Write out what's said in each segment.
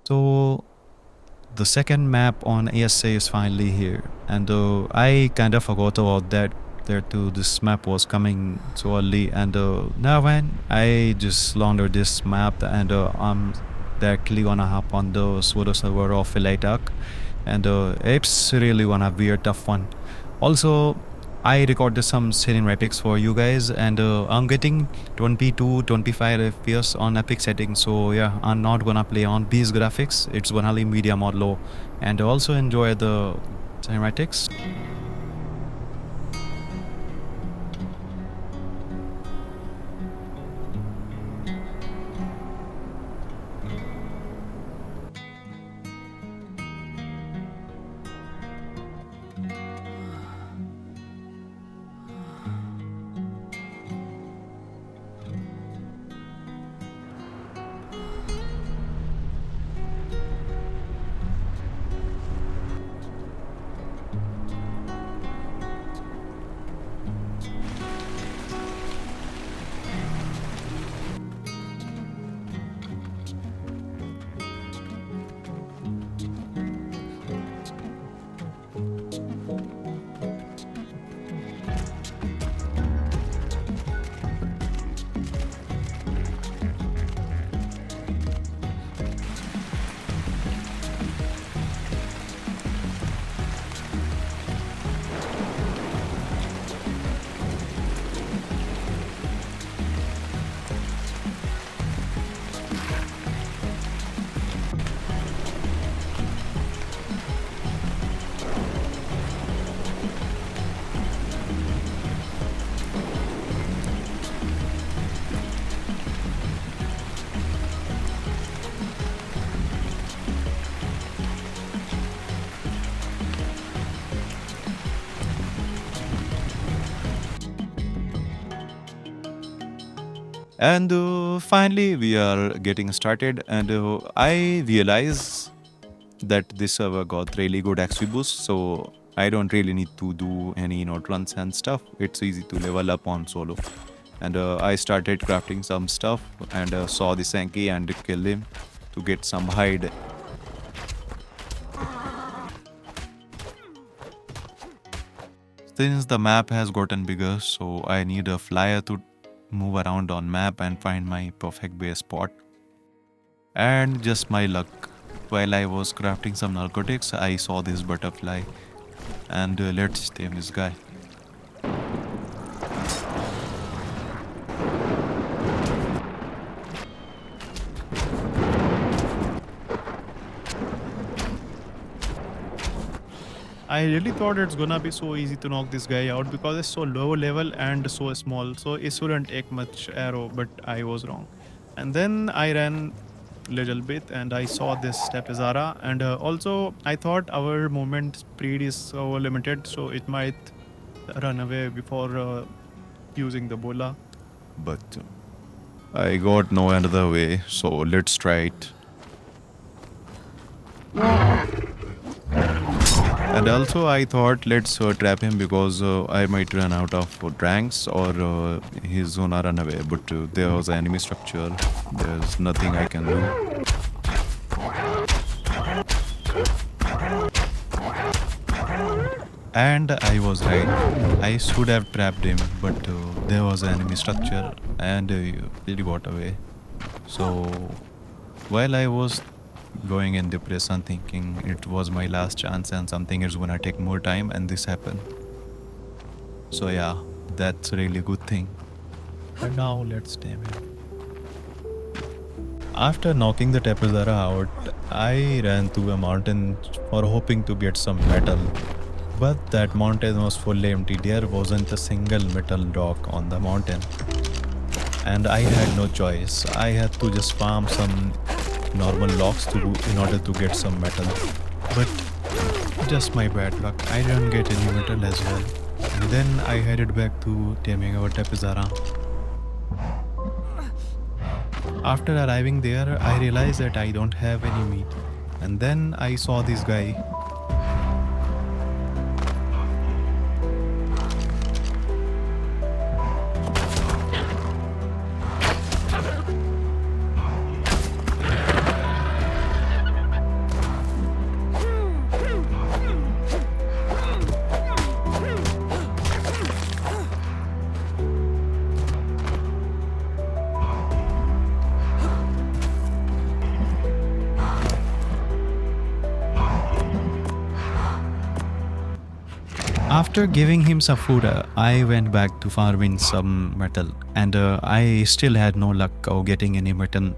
So the second map on ASA is finally here, and I kind of forgot about that. That too, this map was coming so early, and now when I just launched this map, and I'm directly gonna hop on the solo server of Elatak, and it's really gonna be a tough one. Also, I recorded some cinematics for you guys, and I'm getting 22, 25 FPS on Epic settings. So yeah, I'm not gonna play on these graphics. It's gonna be medium or low, and also enjoy the cinematics. And finally, we are getting started, and I realize that this server got really good XP boost, so I don't really need to do any runs and stuff. It's easy to level up on solo. And I started crafting some stuff, and saw the Sankey and killed him to get some hide. Since the map has gotten bigger, so I need a flyer to move around on map and find my perfect base spot. And just my luck, while I was crafting some narcotics, I saw this butterfly, and let's tame this guy. I really thought it's gonna be so easy to knock this guy out because it's so low level and so small, so it shouldn't take much arrow, but I was wrong. And then I ran little bit and I saw this Stepizara, and also I thought our movement speed is so limited, so it might run away before using the bola. But I got no another way, so let's try it. And also I thought let's trap him because I might run out of ranks or he's gonna run away, but there was an enemy structure. There's nothing I can do. And I was right. I should have trapped him, but there was an enemy structure and he got away. So while I was going in depression thinking it was my last chance and something is gonna take more time, and this happened. So yeah, that's a really good thing. And now let's tame him. After knocking the Tepizara out, I ran to a mountain for hoping to get some metal. But that mountain was fully empty. There wasn't a single metal rock on the mountain. And I had no choice. I had to just farm some normal logs in order to get some metal. But just my bad luck, I didn't get any metal as well. And then I headed back to taming our Tepizara. After arriving there, I realized that I don't have any meat. And then I saw this guy. After giving him some food, I went back to farming some metal, and I still had no luck of getting any metal.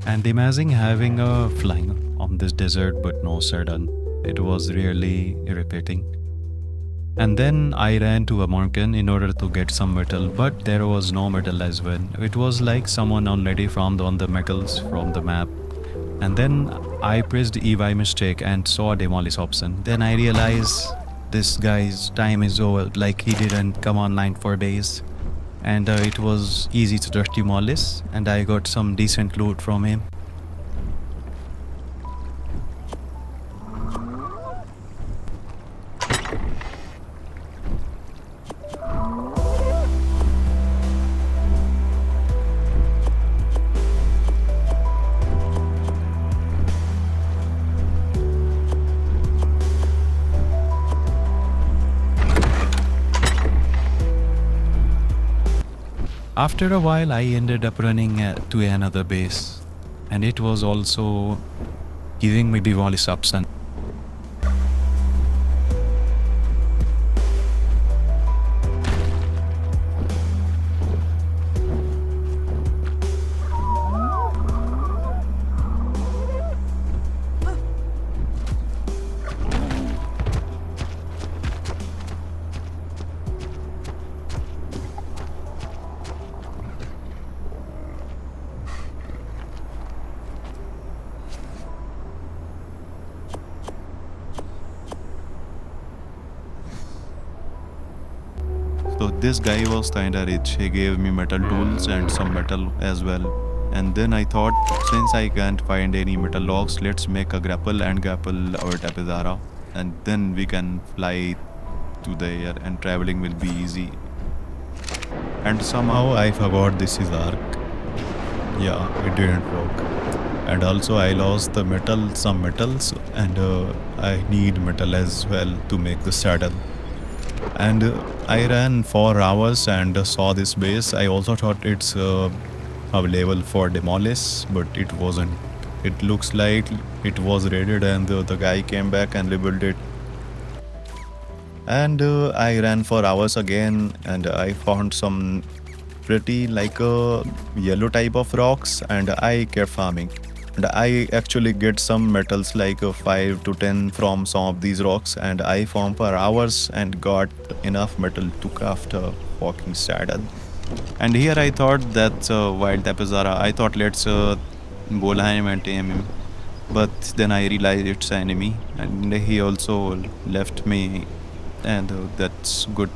And imagine having a flying on this desert but no saddle. It was really irritating. And then I ran to a mountain in order to get some metal, but there was no metal as well. It was like someone already found on the metals from the map. And then I pressed E by mistake and saw a demolish option. Then I realized this guy's time is over, like he didn't come online for days. And it was easy to just demolish, and I got some decent loot from him. After a while, I ended up running to another base, and it was also giving me demolish option. So this guy was kinda rich. He gave me metal tools and some metal as well. And then I thought, since I can't find any metal logs, let's make a grapple and grapple our Tapizara. And then we can fly to the air and traveling will be easy. And somehow I forgot this is arc. Yeah, it didn't work. And also I lost the metal, some metals, and I need metal as well to make the saddle. And I ran for hours and saw this base. I also thought it's available for demolish, but it wasn't. It looks like it was raided, and the guy came back and rebuilt it. And I ran for hours again, and I found some pretty like a yellow type of rocks, and I kept farming. And I actually get some metals like 5 to 10 from some of these rocks, and I farmed for hours and got enough metal to craft a walking saddle. And here I thought that's wild Tapizara. I thought let's bola him and tame him. But then I realized it's an enemy, and he also left me, and that's good.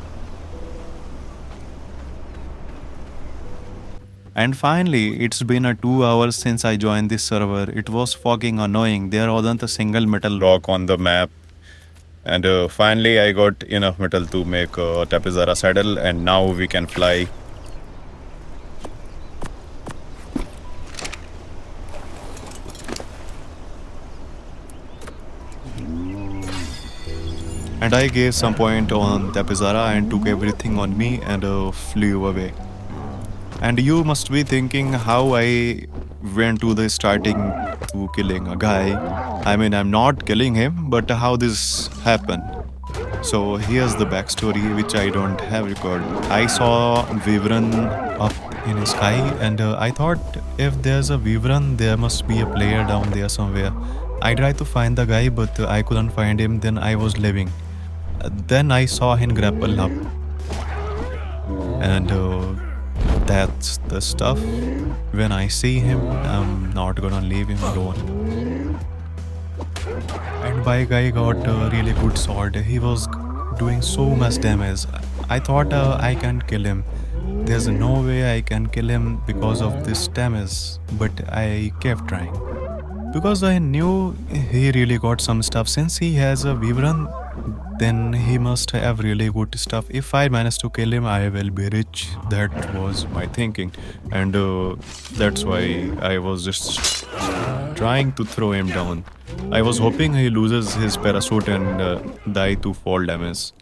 And finally, it's been 2 hours since I joined this server. It was fucking annoying. There wasn't a single metal rock on the map. And finally, I got enough metal to make a Tapizara saddle, and now we can fly. And I gave some point on Tapizara and took everything on me and flew away. And you must be thinking how I went to the starting to killing a guy. I mean, I'm not killing him, but how this happened. So here's the backstory which I don't have recorded. I saw Wyvern up in the sky, and I thought if there's a Wyvern, there must be a player down there somewhere. I tried to find the guy, but I couldn't find him. Then I was leaving. Then I saw him grapple up, and that's the stuff. When I see him, I'm not gonna leave him alone. And my guy got a really good sword. He was doing so much damage. I thought I can kill him. There's no way I can kill him because of this damage, but I kept trying. Because I knew he really got some stuff. Since he has a Wyvern, then he must have really good stuff. If I manage to kill him, I will be rich. That was my thinking. And that's why I was just trying to throw him down. I was hoping he loses his parachute and die to fall damage.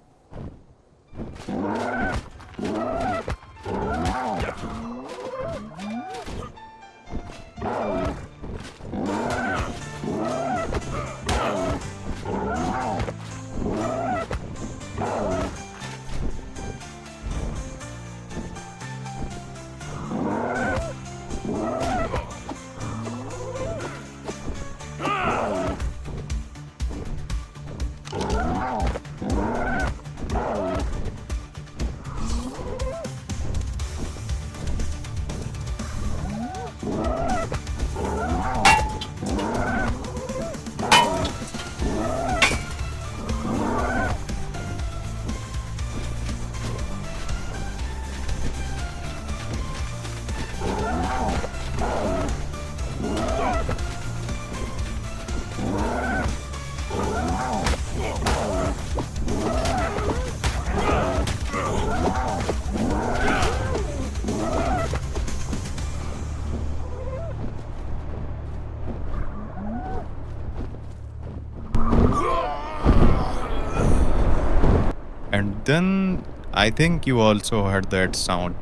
And then I think you also heard that sound.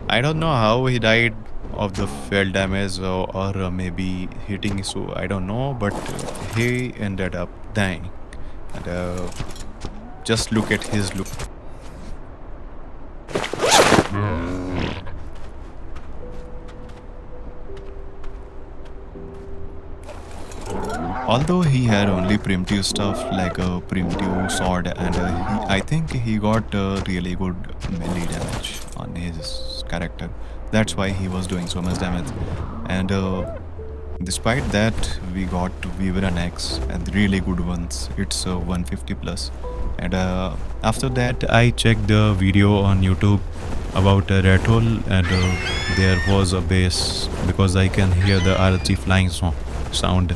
I don't know how he died of the fall damage or maybe hitting, so I don't know, but he ended up dying. And just look at his look. Although he had only primitive stuff like a primitive sword, and I think he got really good melee damage on his character. That's why he was doing so much damage. And despite that, we got Wyvern X and really good ones. It's 150 plus. And after that, I checked the video on YouTube about a rat hole, and there was a base because I can hear the RC flying sound.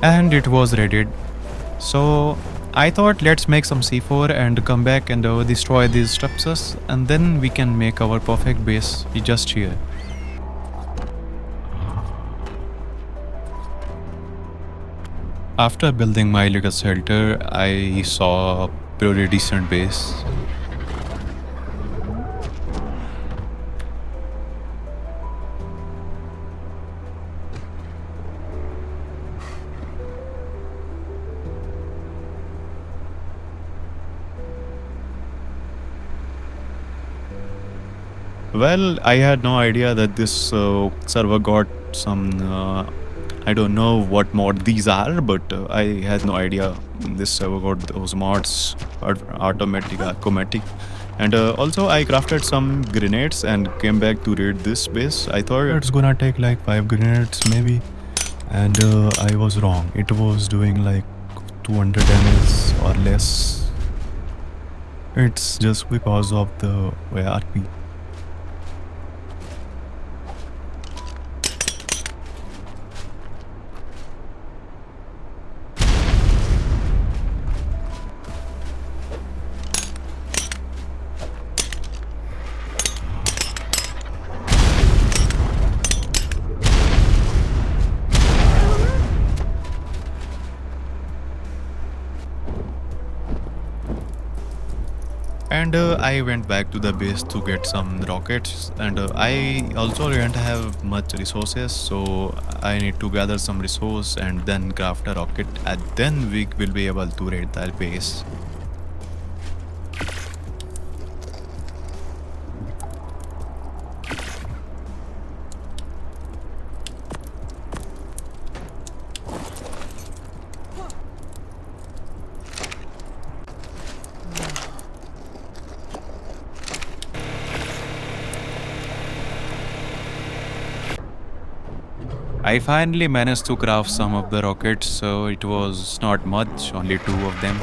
And it was raided. So I thought let's make some C4 and come back and destroy these structures, and then we can make our perfect base just here. After building my little shelter, I saw a pretty decent base. Well, I had no idea that this server got some, I don't know what mod these are, but I had no idea this server got those mods, automatic, acomatic. And also I crafted some grenades and came back to raid this base. I thought it's gonna take like 5 grenades maybe, and I was wrong. It was doing like 200 damage or less. It's just because of the ARP. And I went back to the base to get some rockets, and I also didn't have much resources, so I need to gather some resource and then craft a rocket, and then we will be able to raid the base. I finally managed to craft some of the rockets, so it was not much, only 2 of them.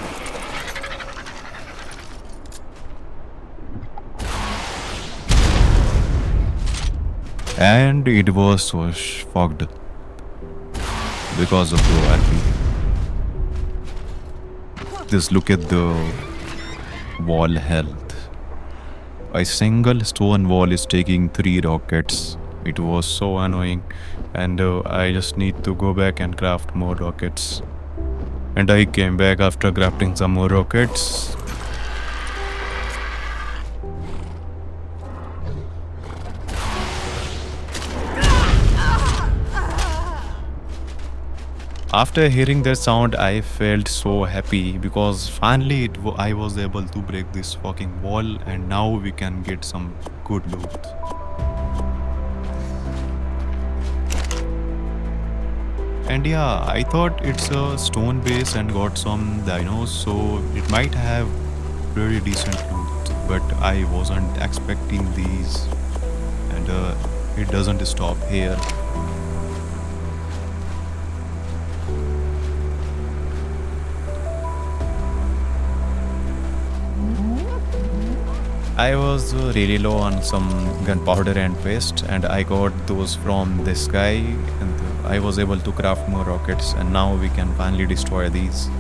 and it was so fucked because of the RP. Just look at the wall health. A single stone wall is taking 3 rockets. It was so annoying, and I just need to go back and craft more rockets. And I came back after crafting some more rockets. After hearing that sound, I felt so happy because finally I was able to break this fucking wall, and now we can get some good loot. And yeah, I thought it's a stone base and got some dinos, so it might have pretty decent loot, but I wasn't expecting these, and it doesn't stop here. I was really low on some gunpowder and paste, and I got those from this guy, and I was able to craft more rockets, and now we can finally destroy these.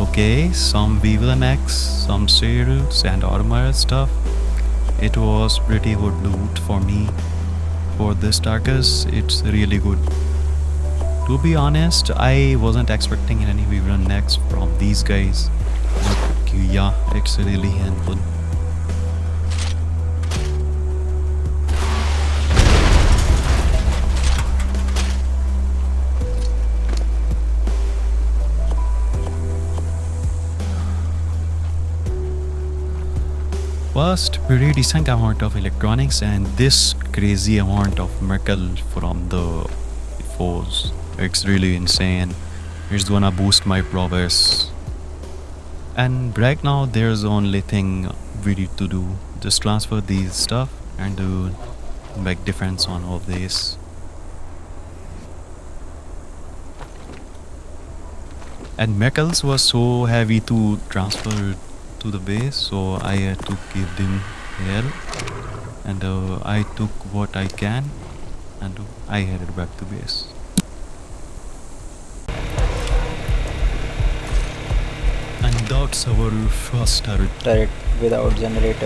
Okay, some VLMX, some shields and armor stuff. It was pretty good loot for me. For this Tarkus, it's really good. To be honest, I wasn't expecting any VLMX from these guys. But yeah, it's really handful. First, pretty decent amount of electronics and this crazy amount of metal from the foes. It's really insane. It's gonna boost my prowess. And right now there's only thing we need to do. Just transfer these stuff and do make difference on all of this. And metals was so heavy to transfer to the base, so I had to keep them here, and I took what I can, and I headed back to base. And that's our first turret. Turret without generator.